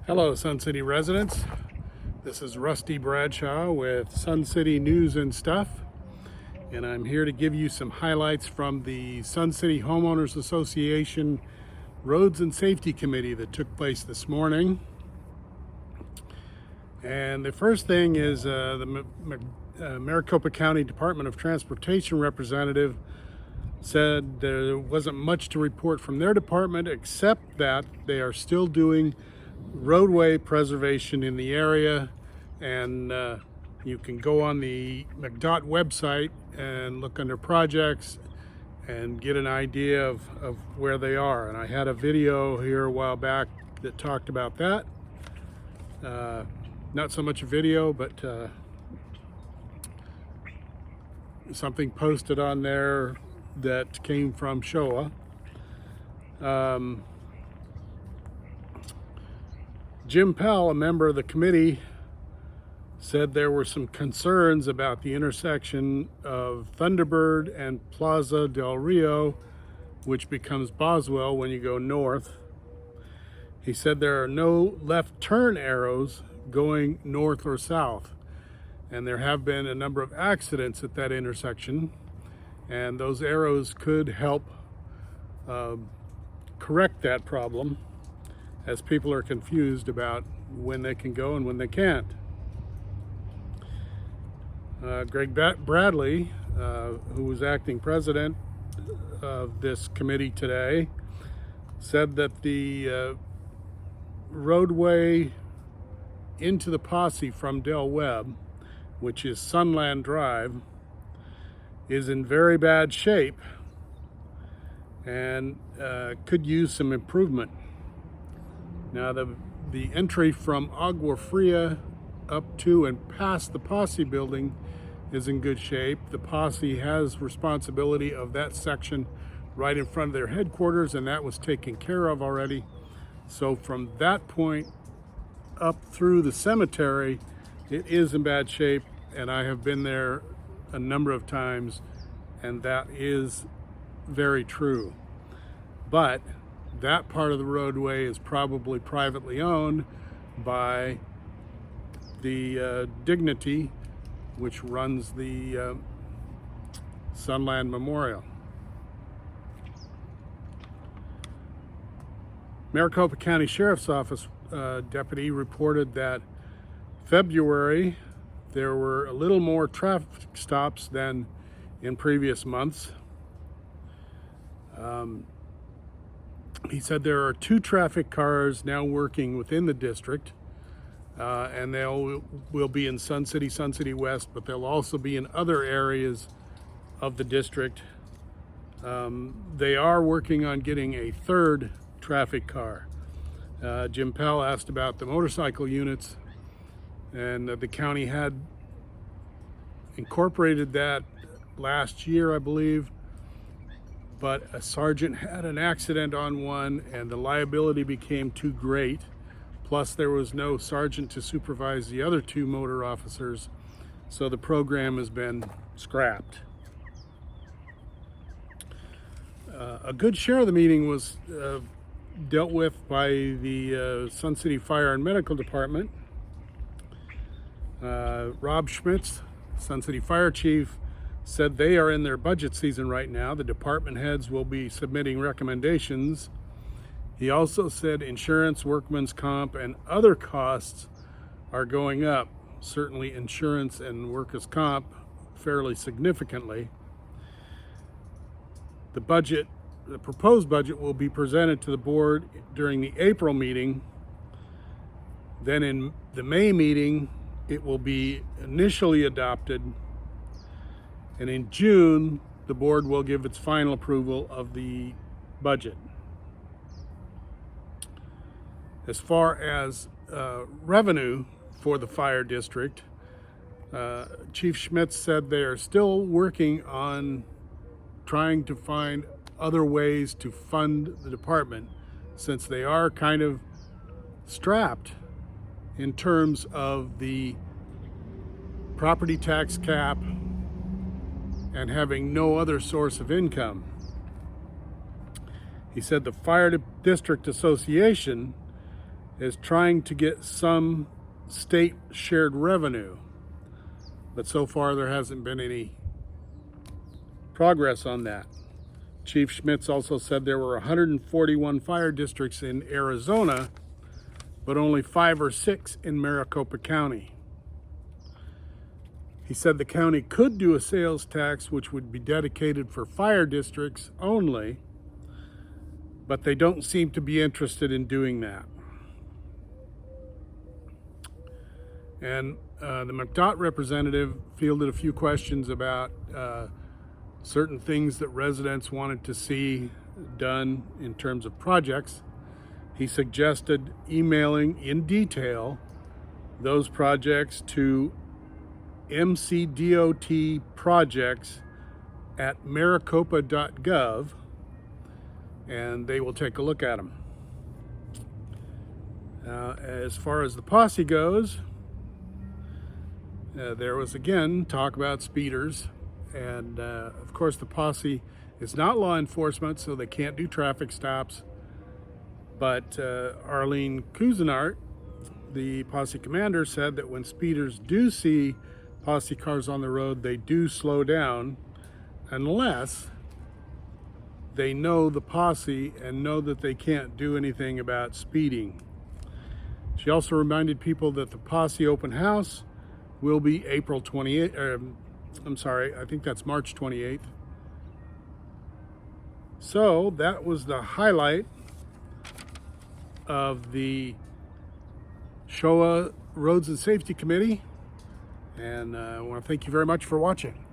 Hello, Sun City residents. This is Rusty Bradshaw with Sun City News and Stuff, and I'm here to give you some highlights from the Sun City Homeowners Association Roads and Safety Committee that took place this morning. And the first thing is the Maricopa County Department of Transportation representative said there wasn't much to report from their department except that they are still doing roadway preservation in the area, and you can go on the MCDOT website and look under projects and get an idea of where they are. And I had a video here a while back that talked about that. Not so much a video, but something posted on there that came from SCHOA. Jim Pell, a member of the committee, said there were some concerns about the intersection of Thunderbird and Plaza del Rio, which becomes Boswell when you go north. He said there are no left turn arrows going north or south, and there have been a number of accidents at that intersection, and those arrows could help correct that problem, as people are confused about when they can go and when they can't. Greg Bradley, who was acting president of this committee today, said that the roadway into the Posse from Del Webb, which is Sunland Drive, is in very bad shape and could use some improvement. Now, the entry from Agua Fria up to and past the Posse building is in good shape. The Posse has responsibility of that section right in front of their headquarters, and that was taken care of already. So from that point up through the cemetery, it is in bad shape, and I have been there a number of times, and that is very true. But that part of the roadway is probably privately owned by the Dignity, which runs the Sunland Memorial. Maricopa County Sheriff's Office deputy reported that February there were a little more traffic stops than in previous months. He said there are 2 traffic cars now working within the district, and they will be in Sun City West, but they'll also be in other areas of the district. They are working on getting a 3rd traffic car. Jim Pell asked about the motorcycle units, and the county had incorporated that last year, I believe. But a sergeant had an accident on one, and the liability became too great. Plus, there was no sergeant to supervise the other 2 motor officers, so the program has been scrapped. A good share of the meeting was dealt with by the Sun City Fire and Medical Department. Rob Schmitz, Sun City Fire Chief, said they are in their budget season right now. The department heads will be submitting recommendations. He also said insurance, workman's comp, and other costs are going up. Certainly insurance and workers' comp fairly significantly. The proposed budget will be presented to the board during the April meeting. Then in the May meeting, it will be initially adopted. And in June, the board will give its final approval of the budget. As far as revenue for the fire district, Chief Schmitz said they are still working on trying to find other ways to fund the department, since they are kind of strapped in terms of the property tax cap and having no other source of income. He said the Fire District Association is trying to get some state shared revenue, but so far there hasn't been any progress on that. Chief Schmitz also said there were 141 fire districts in Arizona, but only 5 or 6 in Maricopa County. He said the county could do a sales tax which would be dedicated for fire districts only, but they don't seem to be interested in doing that. And the MCDOT representative fielded a few questions about certain things that residents wanted to see done in terms of projects. He suggested emailing in detail those projects to MCDOT projects at maricopa.gov, and they will take a look at them. As far as the Posse goes, there was again talk about speeders, and of course the Posse is not law enforcement, so they can't do traffic stops. But Arlene Cousinart, the Posse commander, said that when speeders do see Posse cars on the road, they do slow down unless they know the Posse and know that they can't do anything about speeding. She also reminded people that the Posse open house will be April 28th. I think that's March 28th. So that was the highlight of the SCHOA Roads and Safety Committee, and I want to thank you very much for watching.